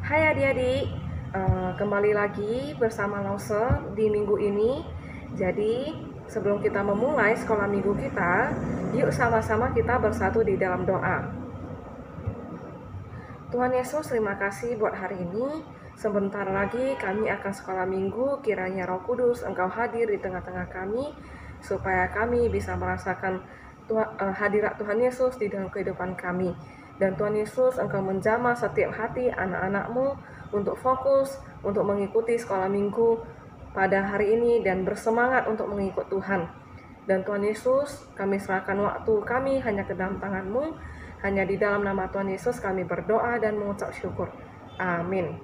Hai adik-adik, kembali lagi bersama Lause di minggu ini. Jadi sebelum kita memulai sekolah minggu kita, yuk sama-sama kita bersatu di dalam doa. Tuhan Yesus, terima kasih buat hari ini. Sebentar lagi kami akan sekolah minggu, kiranya Roh Kudus Engkau hadir di tengah-tengah kami, supaya kami bisa merasakan hadirat Tuhan Yesus di dalam kehidupan kami. Dan Tuhan Yesus, Engkau menjamah setiap hati anak-anak-Mu untuk fokus, untuk mengikuti sekolah minggu pada hari ini dan bersemangat untuk mengikut Tuhan. Dan Tuhan Yesus, kami serahkan waktu kami hanya ke dalam tangan-Mu. Hanya di dalam nama Tuhan Yesus kami berdoa dan mengucap syukur. Amin.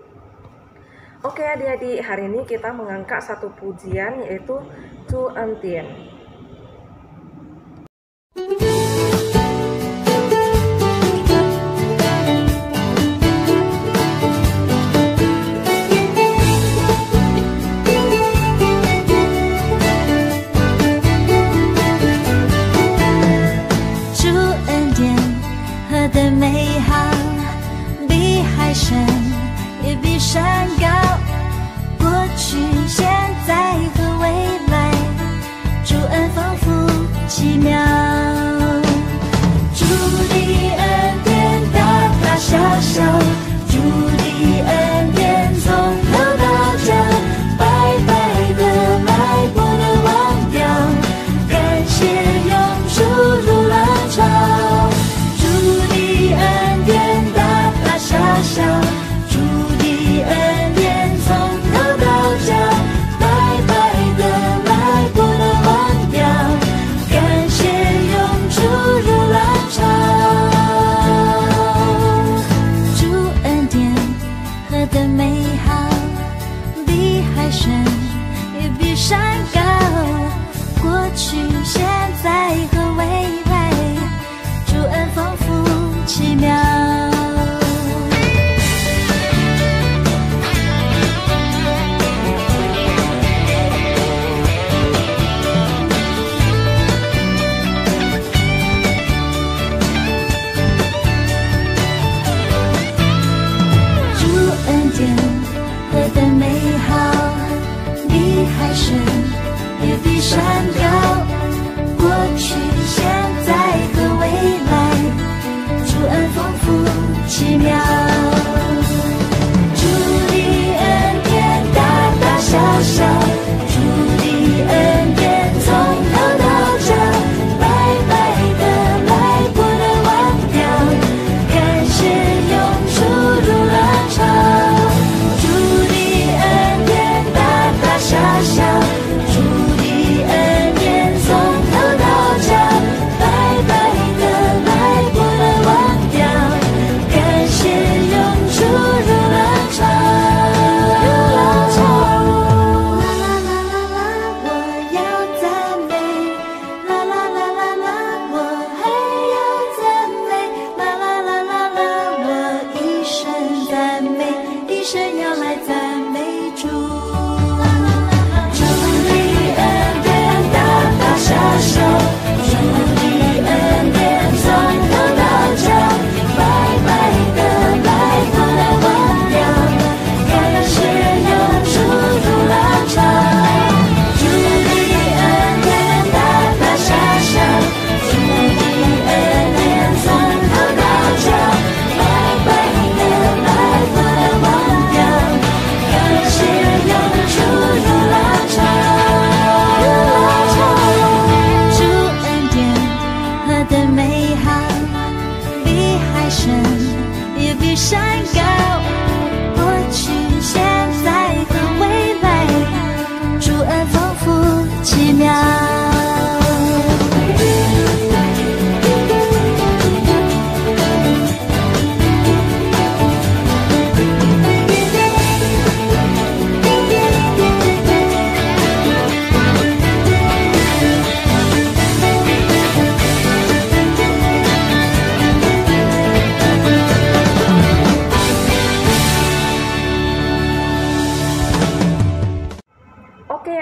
Oke adik-adik, hari ini kita mengangkat satu pujian yaitu Tu Entien.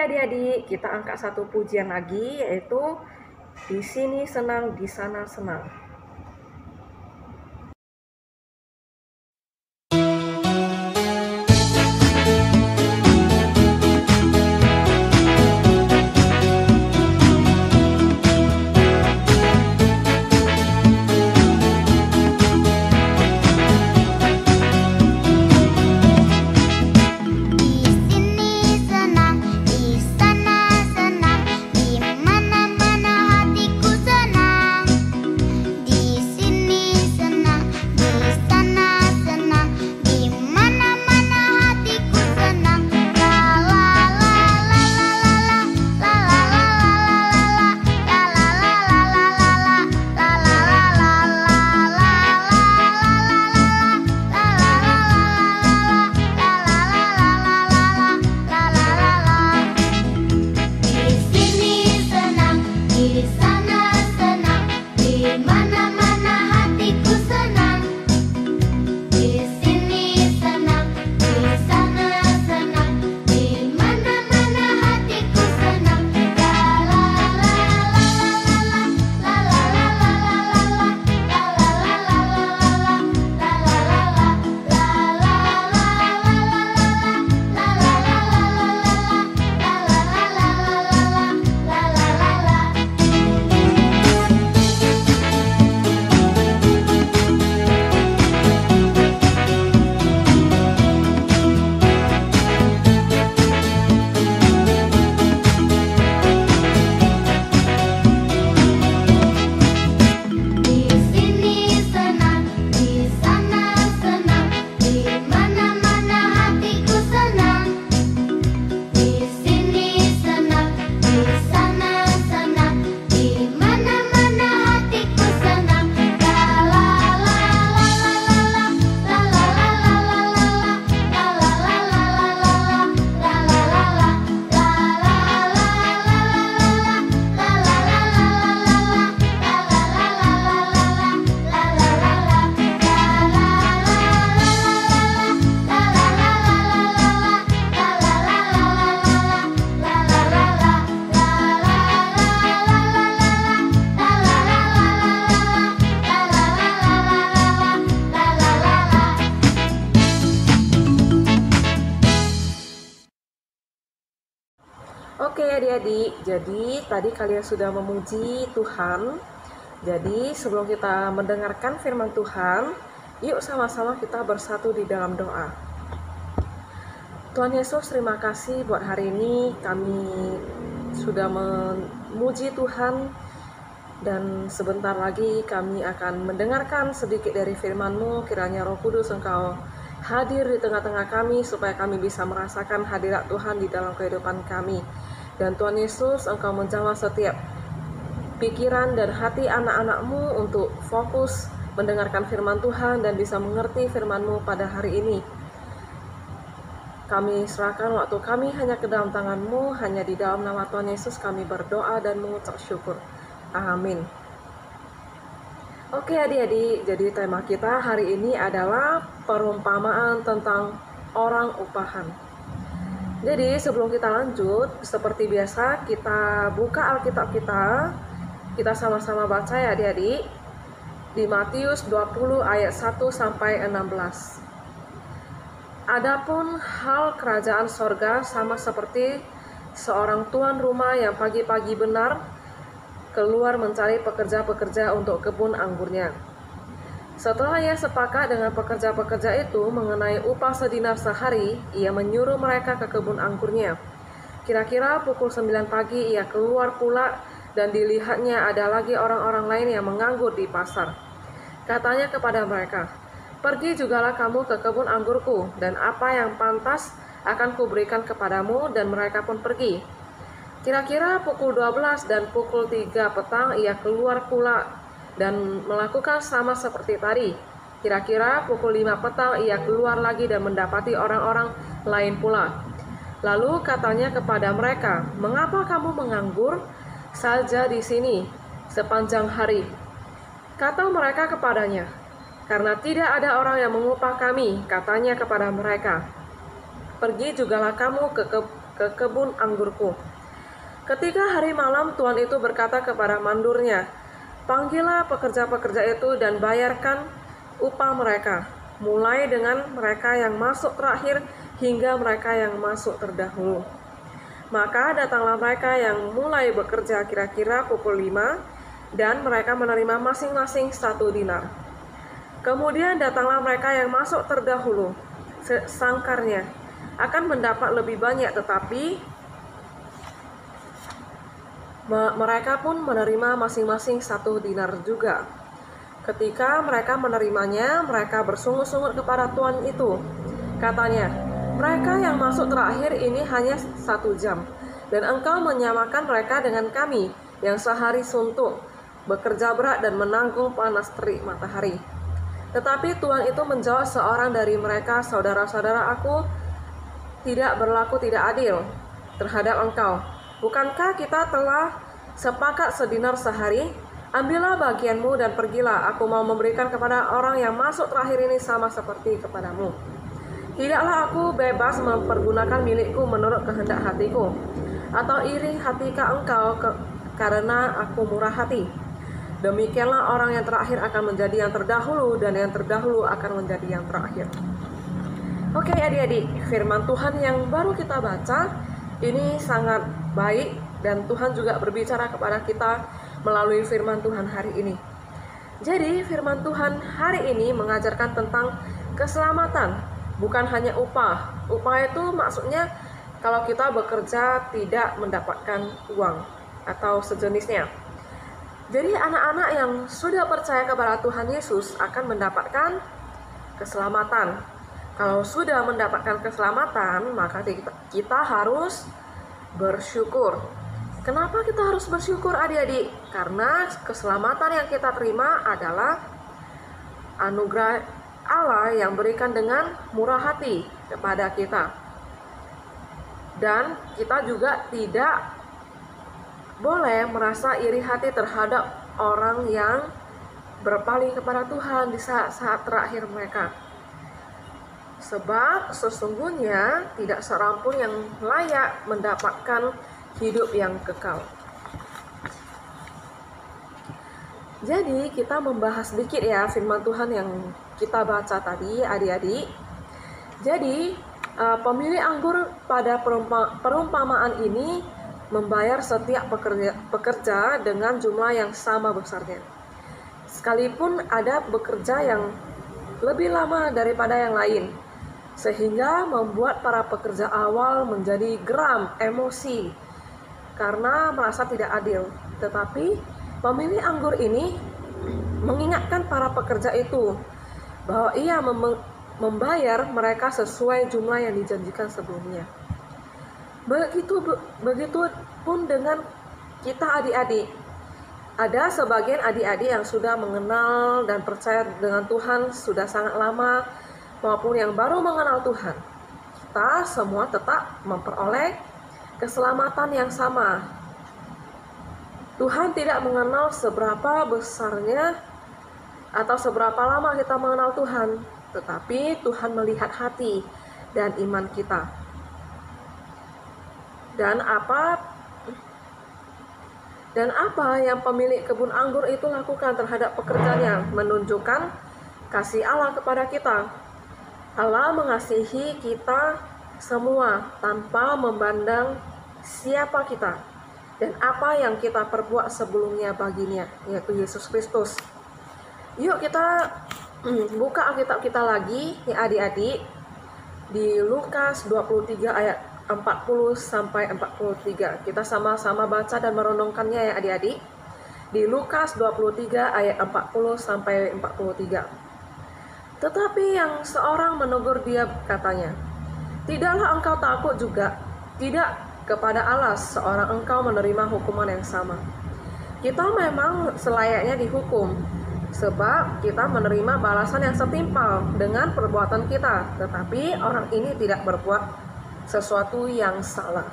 Adik-adik, kita angkat satu pujian lagi yaitu di sini senang, di sana senang. adik-adik, jadi tadi kalian sudah memuji Tuhan. Jadi sebelum kita mendengarkan firman Tuhan, yuk sama-sama kita bersatu di dalam doa. Tuhan Yesus, terima kasih buat hari ini kami sudah memuji Tuhan. Dan sebentar lagi kami akan mendengarkan sedikit dari firman-Mu. Kiranya Roh Kudus Engkau hadir di tengah-tengah kami supaya kami bisa merasakan hadirat Tuhan di dalam kehidupan kami. Dan Tuhan Yesus, Engkau menjamah setiap pikiran dan hati anak-anak-Mu untuk fokus mendengarkan firman Tuhan dan bisa mengerti firman-Mu pada hari ini. Kami serahkan waktu kami hanya ke dalam tangan-Mu, hanya di dalam nama Tuhan Yesus kami berdoa dan mengucap syukur. Amin. Oke adik-adik, jadi tema kita hari ini adalah perumpamaan tentang orang upahan. Jadi sebelum kita lanjut, seperti biasa kita buka Alkitab kita sama-sama baca ya adik-adik. Di Matius 20 ayat 1 sampai 16. Adapun hal kerajaan sorga sama seperti seorang tuan rumah yang pagi-pagi benar keluar mencari pekerja-pekerja untuk kebun anggurnya. Setelah ia sepakat dengan pekerja-pekerja itu mengenai upah sedinar sehari, ia menyuruh mereka ke kebun anggurnya. Kira-kira pukul 9 pagi ia keluar pula dan dilihatnya ada lagi orang-orang lain yang menganggur di pasar. Katanya kepada mereka, "Pergi jugalah kamu ke kebun anggurku, dan apa yang pantas akan kuberikan kepadamu," dan mereka pun pergi. Kira-kira pukul 12 dan pukul 3 petang ia keluar pula dan melakukan sama seperti tadi. Kira-kira pukul 5 petang ia keluar lagi dan mendapati orang-orang lain pula. Lalu katanya kepada mereka, "Mengapa kamu menganggur saja di sini sepanjang hari?" Kata mereka kepadanya, "Karena tidak ada orang yang mengupah kami," katanya kepada mereka. "Pergi jugalah kamu ke kebun anggurku." Ketika hari malam, tuan itu berkata kepada mandurnya, "Panggillah pekerja-pekerja itu dan bayarkan upah mereka, mulai dengan mereka yang masuk terakhir hingga mereka yang masuk terdahulu." Maka datanglah mereka yang mulai bekerja kira-kira pukul 5, dan mereka menerima masing-masing 1 dinar. Kemudian datanglah mereka yang masuk terdahulu, sangkarnya akan mendapat lebih banyak, tetapi mereka pun menerima masing-masing 1 dinar juga. Ketika mereka menerimanya, mereka bersungut-sungut kepada tuan itu. Katanya, "Mereka yang masuk terakhir ini hanya 1 jam, dan engkau menyamakan mereka dengan kami yang sehari suntuk, bekerja berat dan menanggung panas terik matahari." Tetapi tuan itu menjawab seorang dari mereka, "Saudara-saudara, aku tidak berlaku tidak adil terhadap engkau. Bukankah kita telah sepakat sedinar sehari? Ambillah bagianmu dan pergilah. Aku mau memberikan kepada orang yang masuk terakhir ini sama seperti kepadamu. Tidaklah aku bebas mempergunakan milikku menurut kehendak hatiku. Atau iri hatikah engkau karena aku murah hati? Demikianlah orang yang terakhir akan menjadi yang terdahulu, dan yang terdahulu akan menjadi yang terakhir." Oke adik-adik, firman Tuhan yang baru kita baca ini sangat baik, dan Tuhan juga berbicara kepada kita melalui firman Tuhan hari ini. Jadi firman Tuhan hari ini mengajarkan tentang keselamatan, bukan hanya upah. Upah itu maksudnya kalau kita bekerja tidak mendapatkan uang atau sejenisnya. Jadi anak-anak yang sudah percaya kepada Tuhan Yesus akan mendapatkan keselamatan. Kalau sudah mendapatkan keselamatan, maka kita harus bersyukur. Kenapa kita harus bersyukur adik-adik? Karena keselamatan yang kita terima adalah anugerah Allah yang berikan dengan murah hati kepada kita. Dan kita juga tidak boleh merasa iri hati terhadap orang yang berpaling kepada Tuhan di saat-saat terakhir mereka. Sebab sesungguhnya tidak seorang pun yang layak mendapatkan hidup yang kekal. Jadi kita membahas sedikit ya firman Tuhan yang kita baca tadi adik-adik. Jadi pemilik anggur pada perumpamaan ini membayar setiap pekerja dengan jumlah yang sama besarnya. Sekalipun ada bekerja yang lebih lama daripada yang lain, sehingga membuat para pekerja awal menjadi geram, emosi, karena merasa tidak adil. Tetapi pemilik anggur ini mengingatkan para pekerja itu bahwa ia membayar mereka sesuai jumlah yang dijanjikan sebelumnya. Begitu pun dengan kita adik-adik. Ada sebagian adik-adik yang sudah mengenal dan percaya dengan Tuhan sudah sangat lama, maupun yang baru mengenal Tuhan. Kita semua tetap memperoleh keselamatan yang sama. Tuhan tidak mengenal seberapa besarnya atau seberapa lama kita mengenal Tuhan, tetapi Tuhan melihat hati dan iman kita. Dan apa yang pemilik kebun anggur itu lakukan terhadap pekerjanya menunjukkan kasih Allah kepada kita. Allah mengasihi kita semua tanpa memandang siapa kita dan apa yang kita perbuat sebelumnya baginya, yaitu Yesus Kristus. Yuk kita buka Alkitab kita lagi ya adik-adik, di Lukas 23 ayat 40 sampai 43. Kita sama-sama baca dan merenungkannya ya adik-adik. Di Lukas 23 ayat 40 sampai 43. Tetapi yang seorang menegur dia katanya, "Tidaklah engkau takut juga? Tidak kepada Allah seorang engkau menerima hukuman yang sama." Kita memang selayaknya dihukum, sebab kita menerima balasan yang setimpal dengan perbuatan kita. Tetapi orang ini tidak berbuat sesuatu yang salah.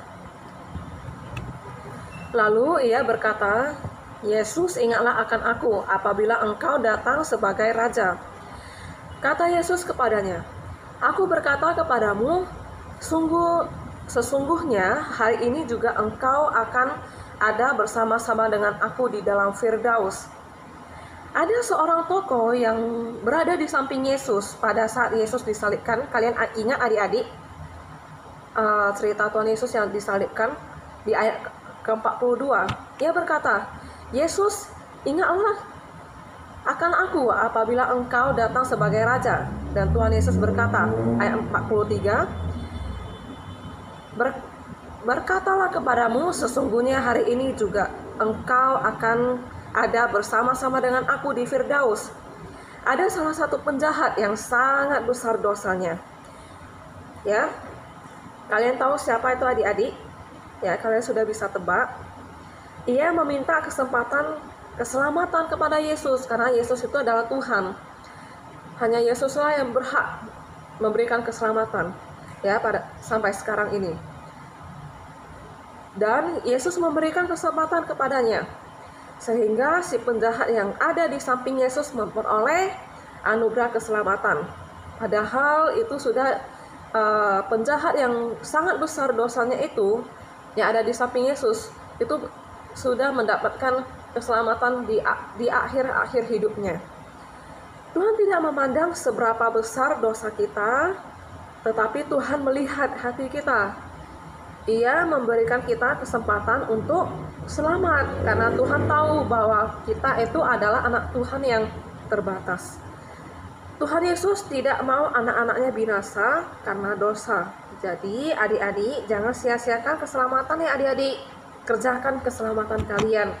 Lalu ia berkata, "Yesus, ingatlah akan aku apabila engkau datang sebagai raja." Kata Yesus kepadanya, "Aku berkata kepadamu, sesungguhnya hari ini juga engkau akan ada bersama-sama dengan aku di dalam Firdaus." Ada seorang tokoh yang berada di samping Yesus pada saat Yesus disalibkan. Kalian ingat adik-adik cerita Tuhan Yesus yang disalibkan di ayat ke-42. Ia berkata, "Yesus, ingatlah akan aku apabila engkau datang sebagai raja." Dan Tuhan Yesus berkata, ayat 43, "Berkatalah kepadamu, sesungguhnya hari ini juga engkau akan ada bersama-sama dengan aku di Firdaus." Ada salah satu penjahat yang sangat besar dosanya. Ya, kalian tahu siapa itu adik-adik? Ya, kalian sudah bisa tebak. Ia meminta keselamatan kepada Yesus, karena Yesus itu adalah Tuhan. Hanya Yesuslah yang berhak memberikan keselamatan, ya, sampai sekarang ini. Dan Yesus memberikan kesempatan kepadanya, sehingga si penjahat yang ada di samping Yesus memperoleh anugerah keselamatan. Padahal itu sudah penjahat yang sangat besar dosanya itu, yang ada di samping Yesus, itu sudah mendapatkan keselamatan di akhir hidupnya. Tuhan tidak memandang seberapa besar dosa kita, tetapi Tuhan melihat hati kita. Ia memberikan kita kesempatan untuk selamat, karena Tuhan tahu bahwa kita itu adalah anak Tuhan yang terbatas. Tuhan Yesus tidak mau anak-anaknya binasa karena dosa. Jadi adik-adik, jangan sia-siakan keselamatan ya adik-adik. Kerjakan keselamatan kalian.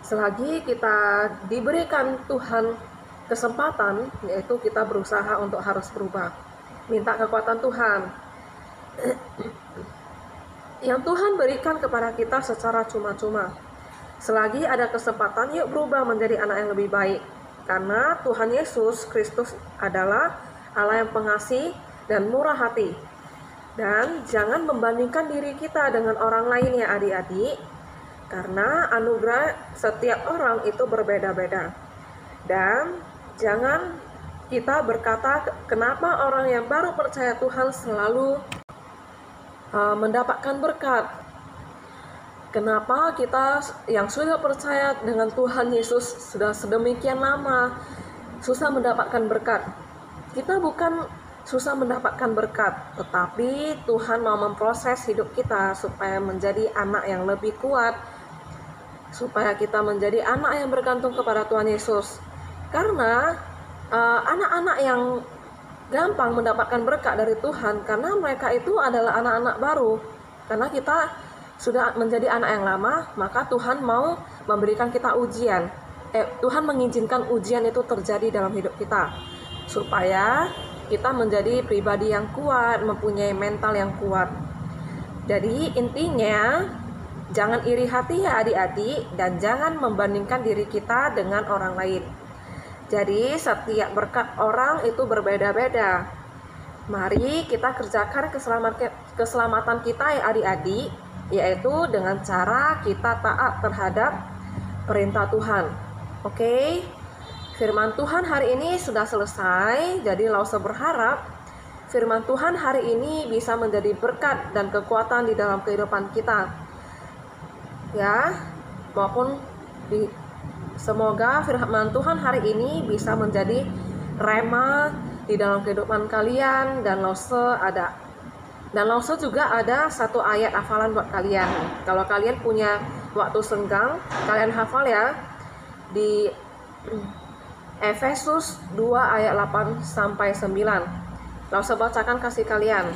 Selagi kita diberikan Tuhan kesempatan, yaitu kita berusaha untuk harus berubah. Minta kekuatan Tuhan yang Tuhan berikan kepada kita secara cuma-cuma. Selagi ada kesempatan, yuk berubah menjadi anak yang lebih baik. Karena Tuhan Yesus Kristus adalah Allah yang pengasih dan murah hati. Dan jangan membandingkan diri kita dengan orang lain ya adik-adik, karena anugerah setiap orang itu berbeda-beda. Dan jangan kita berkata, kenapa orang yang baru percaya Tuhan selalu mendapatkan berkat. Kenapa kita yang sudah percaya dengan Tuhan Yesus sudah sedemikian lama susah mendapatkan berkat? Kita bukan susah mendapatkan berkat, tetapi Tuhan mau memproses hidup kita supaya menjadi anak yang lebih kuat, supaya kita menjadi anak yang bergantung kepada Tuhan Yesus. Karena anak-anak yang gampang mendapatkan berkat dari Tuhan, karena mereka itu adalah anak-anak baru. Karena kita sudah menjadi anak yang lama, maka Tuhan mau memberikan kita ujian. Tuhan mengizinkan ujian itu terjadi dalam hidup kita, supaya kita menjadi pribadi yang kuat, mempunyai mental yang kuat. Jadi intinya, jangan iri hati ya adik-adik, dan jangan membandingkan diri kita dengan orang lain. Jadi setiap berkat orang itu berbeda-beda. Mari kita kerjakan keselamatan kita ya adik-adik, yaitu dengan cara kita taat terhadap perintah Tuhan. Oke, firman Tuhan hari ini sudah selesai, jadi Lause berharap firman Tuhan hari ini bisa menjadi berkat dan kekuatan di dalam kehidupan kita. Ya, semoga firman Tuhan hari ini bisa menjadi rema di dalam kehidupan kalian, dan Lause juga ada satu ayat hafalan buat kalian. Kalau kalian punya waktu senggang, kalian hafal ya, di Efesus 2 ayat 8 sampai 9. Lause bacakan kasih kalian.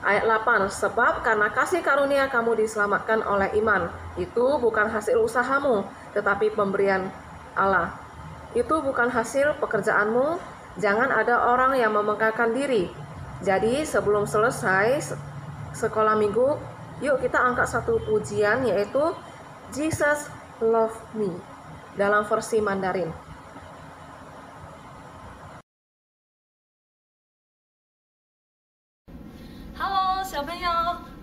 Ayat 8, sebab karena kasih karunia kamu diselamatkan oleh iman. Itu bukan hasil usahamu, tetapi pemberian Allah. Itu bukan hasil pekerjaanmu. Jangan ada orang yang memegahkan diri. Jadi sebelum selesai sekolah minggu, yuk kita angkat satu pujian, yaitu Jesus Love Me dalam versi Mandarin. Hello， 小朋友，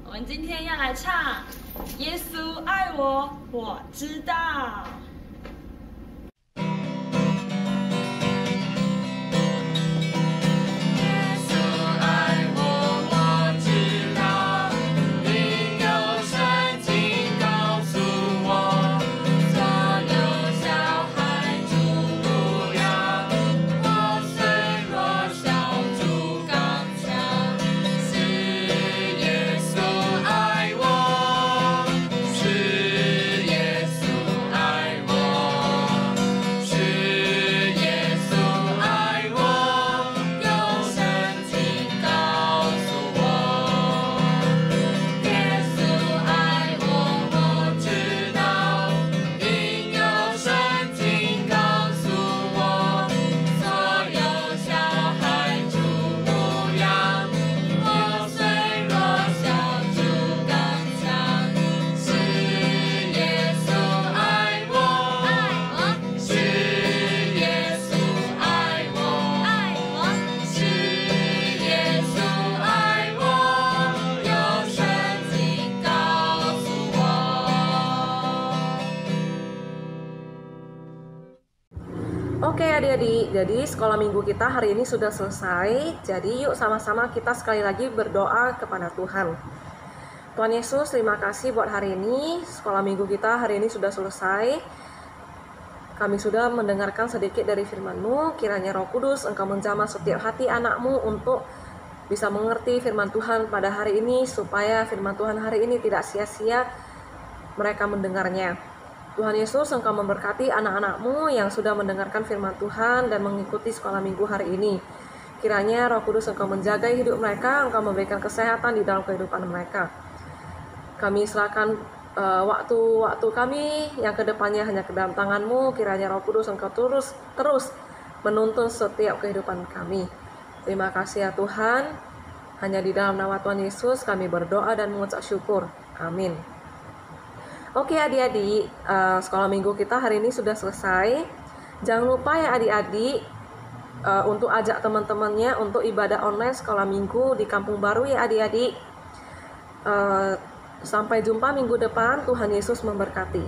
我们今天要来唱《耶稣爱我，我知道》。Oke adik-adik, jadi sekolah minggu kita hari ini sudah selesai. Jadi yuk sama-sama kita sekali lagi berdoa kepada Tuhan. Tuhan Yesus, terima kasih buat hari ini. Sekolah minggu kita hari ini sudah selesai. Kami sudah mendengarkan sedikit dari firman-Mu. Kiranya Roh Kudus Engkau menjamah setiap hati anak-Mu untuk bisa mengerti firman Tuhan pada hari ini, supaya firman Tuhan hari ini tidak sia-sia mereka mendengarnya. Tuhan Yesus, Engkau memberkati anak-anak-Mu yang sudah mendengarkan firman Tuhan dan mengikuti sekolah minggu hari ini. Kiranya Roh Kudus Engkau menjaga hidup mereka, Engkau memberikan kesehatan di dalam kehidupan mereka. Kami serahkan waktu kami yang kedepannya hanya ke dalam tangan-Mu. Kiranya Roh Kudus Engkau terus menuntun setiap kehidupan kami. Terima kasih ya Tuhan. Hanya di dalam nama Tuhan Yesus kami berdoa dan mengucap syukur. Amin. Oke adik-adik, sekolah minggu kita hari ini sudah selesai. Jangan lupa ya adik-adik untuk ajak teman-temannya untuk ibadah online sekolah minggu di Kampung Baru ya adik-adik. Sampai jumpa minggu depan, Tuhan Yesus memberkati.